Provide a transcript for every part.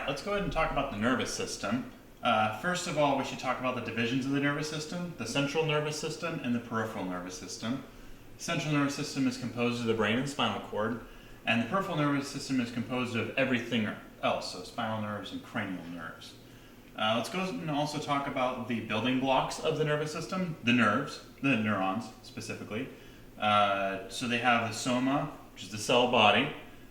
right, let's go ahead and talk about the nervous system. First of all, we should talk about the divisions of the nervous system, the central nervous system and the peripheral nervous system. The central nervous system is composed of the brain and spinal cord, and the peripheral nervous system is composed of everything else, so spinal nerves and cranial nerves. Let's go and also talk about the building blocks of the nervous system, the nerves, the neurons specifically. So they have the soma, which is the cell body,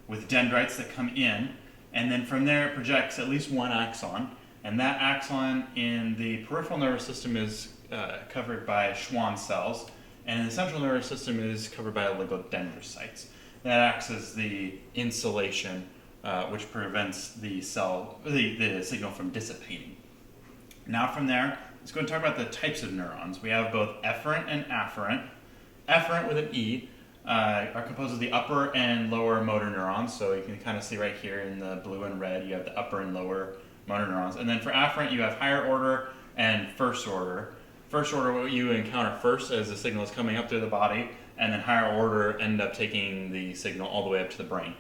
with dendrites that come in, and then from there it projects at least one axon, and that axon in the peripheral nervous system is covered by Schwann cells, and in the central nervous system is covered by oligodendrocytes. That acts as the insulation, which prevents the signal from dissipating. Now from there, let's go and talk about the types of neurons. We have both efferent and afferent. Efferent with an E are composed of the upper and lower motor neurons. So you can kind of see right here in the blue and red, you have the upper and lower motor neurons. And then for afferent, you have higher order and first order. First order, what you encounter first as the signal is coming up through the body, and then higher order end up taking the signal all the way up to the brain.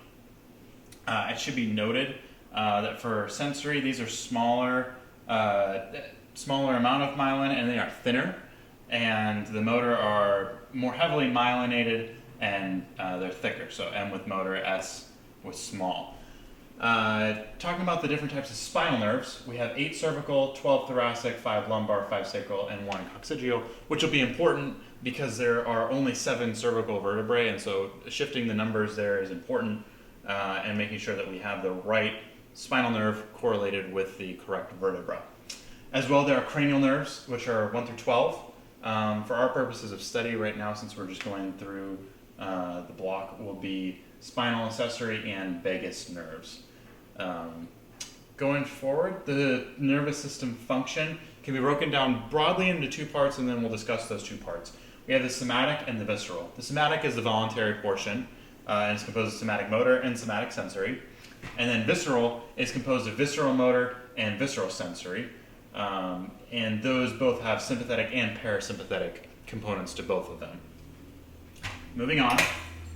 It should be noted that for sensory, these are smaller amount of myelin, and they are thinner, and the motor are more heavily myelinated, and they're thicker. So M with motor, S with small. Talking about the different types of spinal nerves, we have 8 cervical, 12 thoracic, 5 lumbar, 5 sacral, and 1 coccygeal, which will be important because there are only 7 cervical vertebrae, and so shifting the numbers there is important, and making sure that we have the right spinal nerve correlated with the correct vertebra. As well, there are cranial nerves, which are 1 through 12. For our purposes of study right now, since we're just going through the block, will be spinal accessory and vagus nerves. Going forward, the nervous system function can be broken down broadly into 2 parts, and then we'll discuss those 2 parts. We have the somatic and the visceral. The somatic is the voluntary portion, and it's composed of somatic motor and somatic sensory. And then visceral is composed of visceral motor and visceral sensory. And those both have sympathetic and parasympathetic components to both of them. Moving on,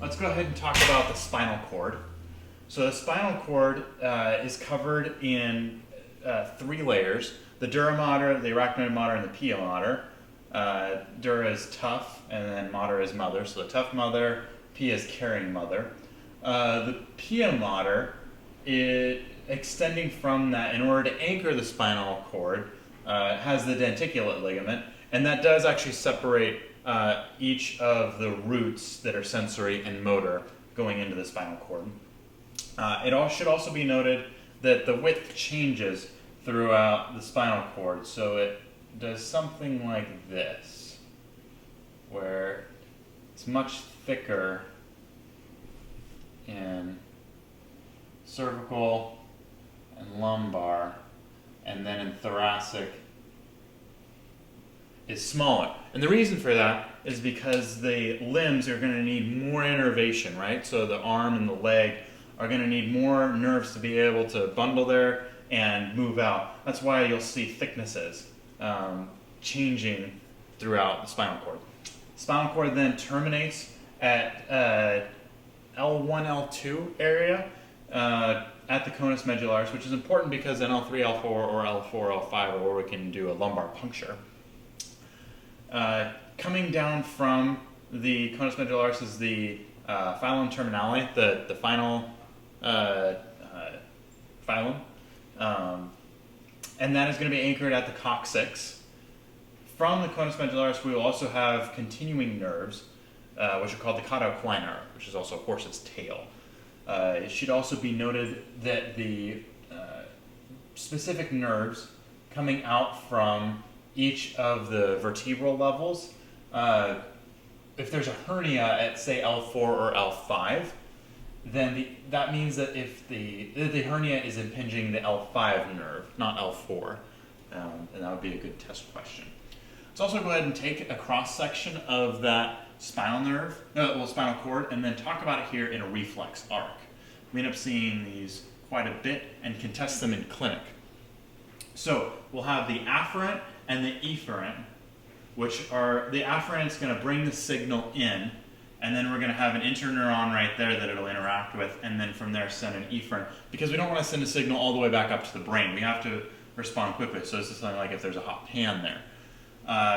let's go ahead and talk about the spinal cord. So the spinal cord is covered in 3 layers: the dura mater, the arachnoid mater, and the pia mater. Dura is tough, and then mater is mother. So the tough mother, pia is carrying mother. The pia mater, extending from that in order to anchor the spinal cord, has the denticulate ligament, and that does actually separate each of the roots that are sensory and motor going into the spinal cord. It should also be noted that the width changes throughout the spinal cord, so it does something like this, where it's much thicker in cervical and lumbar, and then in thoracic is smaller. And the reason for that is because the limbs are going to need more innervation, right? So the arm and the leg are going to need more nerves to be able to bundle there and move out. That's why you'll see thicknesses changing throughout the spinal cord. Spinal cord then terminates at L1, L2 area at the conus medullaris, which is important because then L3, L4, or L4, L5 are where we can do a lumbar puncture. Coming down from the conus medullaris is the filum terminale, the final filum, and that is going to be anchored at the coccyx. From the conus medullaris, we will also have continuing nerves, which are called the cauda equina, which is also a horse's tail. It should also be noted that the specific nerves coming out from each of the vertebral levels, if there's a hernia at, say, L4 or L5, then that means that if the hernia is impinging the L5 nerve, not L4, and that would be a good test question. Let's also go ahead and take a cross-section of that spinal cord, and then talk about it here in a reflex arc. We end up seeing these quite a bit and can test them in clinic. So we'll have the afferent and the efferent, which are, the afferent is going to bring the signal in, and then we're going to have an interneuron right there that it'll interact with, and then from there send an efferent, because we don't want to send a signal all the way back up to the brain. We have to respond quickly. So this is something like if there's a hot pan there.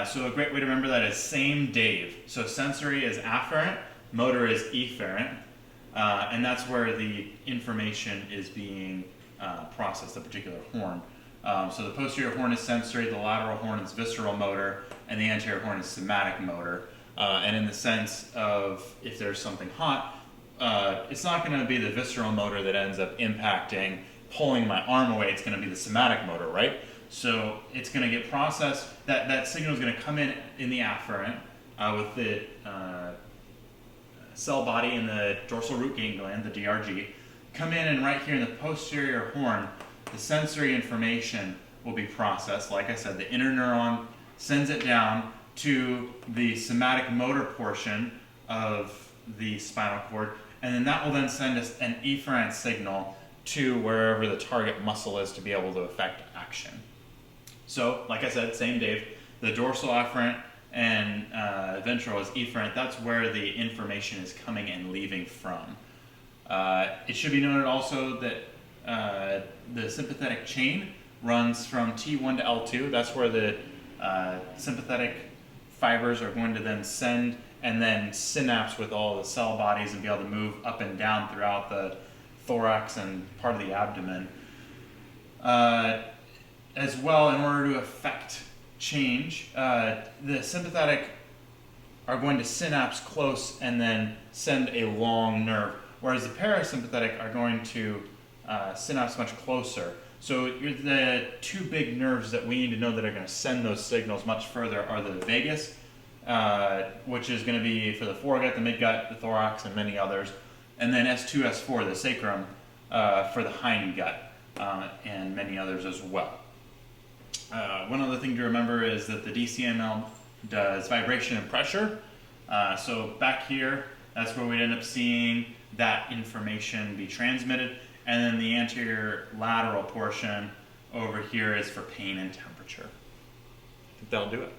So a great way to remember that is same Dave. So sensory is afferent, motor is efferent, and that's where the information is being processed, the particular horn. So the posterior horn is sensory, the lateral horn is visceral motor, and the anterior horn is somatic motor. And in the sense of if there's something hot, it's not going to be the visceral motor that ends up impacting, pulling my arm away. It's going to be the somatic motor, right? So it's going to get processed. That signal is going to come in the afferent with the cell body in the dorsal root ganglion, the DRG, come in, and right here in the posterior horn, the sensory information will be processed. Like I said, the interneuron sends it down to the somatic motor portion of the spinal cord, and then that will then send us an efferent signal to wherever the target muscle is to be able to affect action. So, like I said, same Dave, the dorsal afferent and ventral is efferent. That's where the information is coming and leaving from. It should be noted also that the sympathetic chain runs from T1 to L2. That's where the sympathetic fibers are going to then send and then synapse with all the cell bodies and be able to move up and down throughout the thorax and part of the abdomen. As well, in order to affect change, the sympathetic are going to synapse close and then send a long nerve, whereas the parasympathetic are going to synapse much closer. So the two big nerves that we need to know that are going to send those signals much further are the vagus, which is going to be for the foregut, the midgut, the thorax, and many others, and then S2, S4, the sacrum, for the hindgut, and many others as well. One other thing to remember is that the DCML does vibration and pressure. So back here, that's where we'd end up seeing that information be transmitted. And then the anterior lateral portion over here is for pain and temperature. I think that'll do it.